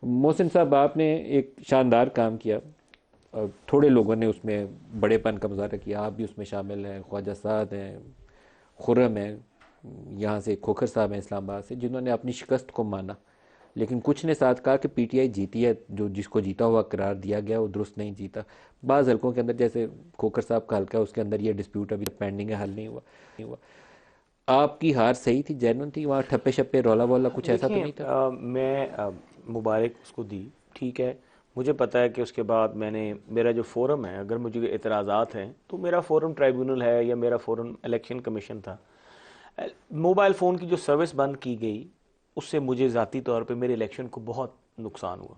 محسن صاحب آپ نے ایک شاندار کام کیا، تھوڑے لوگوں نے اس میں بڑے پن کا مظاہرہ کیا، آپ بھی اس میں شامل ہیں، خواجہ سعد ہیں، خرم ہیں، یہاں سے کھوکھر صاحب ہیں اسلام آباد سے، جنہوں نے اپنی شکست کو مانا، لیکن کچھ نے ساتھ کہا کہ پی ٹی آئی جیتی ہے، جو جس کو جیتا ہوا قرار دیا گیا وہ درست نہیں جیتا۔ بعض حلقوں کے اندر، جیسے کھوکھر صاحب کا حلقہ ہے، اس کے اندر یہ ڈسپیوٹ ابھی پینڈنگ ہے، حل نہیں ہوا۔ آپ کی ہار صحیح تھی، جینون تھی؟ وہاں ٹھپے شپے رولا وولا کچھ ایسا تو دیکھیں نہیں تھا؟ میں مبارک اس کو دی، ٹھیک ہے، مجھے پتا ہے کہ اس کے بعد میرا جو فورم ہے، اگر مجھے اعتراضات ہیں تو میرا فورم ٹرائیبیونل ہے یا میرا فورم الیکشن کمیشن تھا۔ موبائل فون کی جو سروس بند کی گئی، اس سے مجھے ذاتی طور پہ میرے الیکشن کو بہت نقصان ہوا،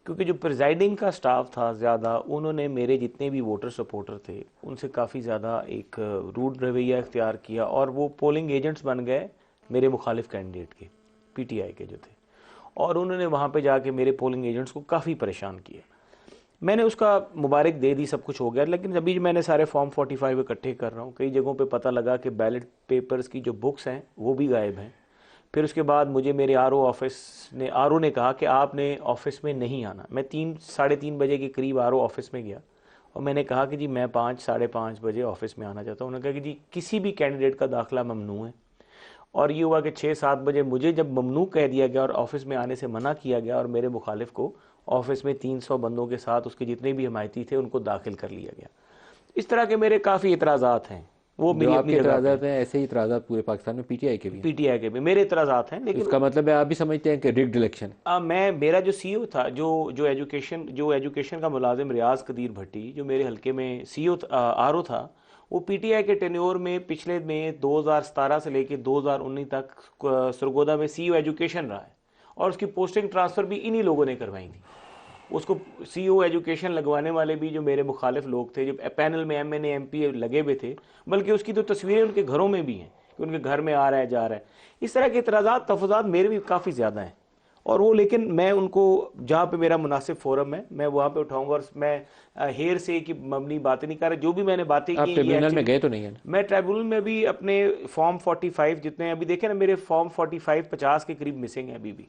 کیونکہ جو پریزائڈنگ کا سٹاف تھا زیادہ، انہوں نے میرے جتنے بھی ووٹر سپورٹر تھے ان سے کافی زیادہ ایک روڈ رویہ اختیار کیا، اور وہ پولنگ ایجنٹس بن گئے میرے مخالف کینڈیڈیٹ کے، پی ٹی آئی کے جو تھے، اور انہوں نے وہاں پہ جا کے میرے پولنگ ایجنٹس کو کافی پریشان کیا۔ میں نے اس کا مبارک دے دی، سب کچھ ہو گیا، لیکن ابھی میں نے سارے فارم 45 اکٹھے کر رہا ہوں، کئی جگہوں پہ پتہ لگا کہ بیلٹ پیپرز کی جو بکس ہیں وہ بھی غائب ہیں۔ پھر اس کے بعد مجھے میرے آر او نے کہا کہ آپ نے آفس میں نہیں آنا۔ میں 3:30 بجے کے قریب آر او آفس میں گیا اور میں نے کہا کہ جی میں 5:30 بجے آفس میں آنا چاہتا ہوں۔ انہوں نے کہا کہ جی کسی بھی کینڈیڈیٹ کا داخلہ ممنوع ہے، اور یہ ہوا کہ 6-7 بجے مجھے جب ممنوع کہہ دیا گیا اور آفس میں آنے سے منع کیا گیا، اور میرے مخالف کو آفس میں 300 بندوں کے ساتھ اس کے جتنے بھی حمایتی تھے ان کو داخل کر لیا گیا۔ اس طرح کے میرے کافی اعتراضات ہیں، وہ جو میری آپ اپنی کے جگہ پہ ہیں۔ اعتراضات ہیں، ایسے ہی اعتراضات پورے پاکستان میں پی ٹی آئی کے بھی ہیں؟ پی ٹی آئی کے بھی میرے اعتراضات ہیں، اس لیکن کا مطلب ہے آپ بھی سمجھتے ہیں کہ رگڈ الیکشن؟ میرا جو سی او تھا، جو ایجوکیشن کا ملازم ریاض قدیر بھٹی، جو میرے حلقے میں سی او آر او تھا، وہ پی ٹی آئی کے ٹینیور میں پچھلے 2017 سے لے کے 2019 تک سرگودا میں سی او ایجوکیشن رہا ہے، اور اس کی پوسٹنگ ٹرانسفر بھی انہی لوگوں نے کروائی تھی۔ اس کو سی او ایجوکیشن لگوانے والے بھی جو میرے مخالف لوگ تھے، جو پینل میں M N A M P لگے ہوئے تھے، بلکہ اس کی تو تصویریں ان کے گھروں میں بھی ہیں کہ ان کے گھر میں آ رہا ہے جا رہا ہے۔ اس طرح کے اعتراضات تفضات میرے بھی کافی زیادہ ہیں، اور وہ لیکن میں ان کو جہاں پہ میرا مناسب فورم ہے میں وہاں پہ اٹھاؤں گا، اور میں ہیر سے کہ مبنی باتیں نہیں کر رہا۔ جو بھی میں نے باتیں آپ کی یہ ٹریبیونل میں ایکچولی گئے تو نہیں ہیں نا؟ میں ٹرائبیونل میں بھی اپنے فارم 45 جتنے ہیں، ابھی دیکھیں نا میرے فارم 45 50 کے قریب مسنگ ہیں ابھی بھی۔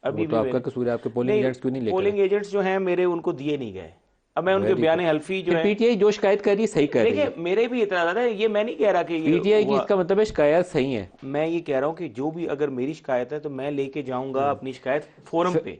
وہ تو آپ کا قصور ہے، آپ کے پولنگ نہیں، ایجنٹس کیوں نہیں لے کر پولنگ ایجنٹس جو ہیں میرے ان کو دیے نہیں گئے۔ اب میں ان کے ویری بیان گڈ۔ حلفی جو پھر ہے، پی ٹی آئی جو شکایت کر رہی ہے صحیح کر رہی دیکھیں ہے؟ میرے بھی اعتراضات ہیں، یہ میں نہیں کہہ رہا کہ پی ٹی آئی یہ کی اس کا مطلب ہے شکایت صحیح ہے؟ میں یہ کہہ رہا ہوں کہ جو بھی اگر میری شکایت ہے تو میں لے کے جاؤں گا اپنی شکایت فورم پہ۔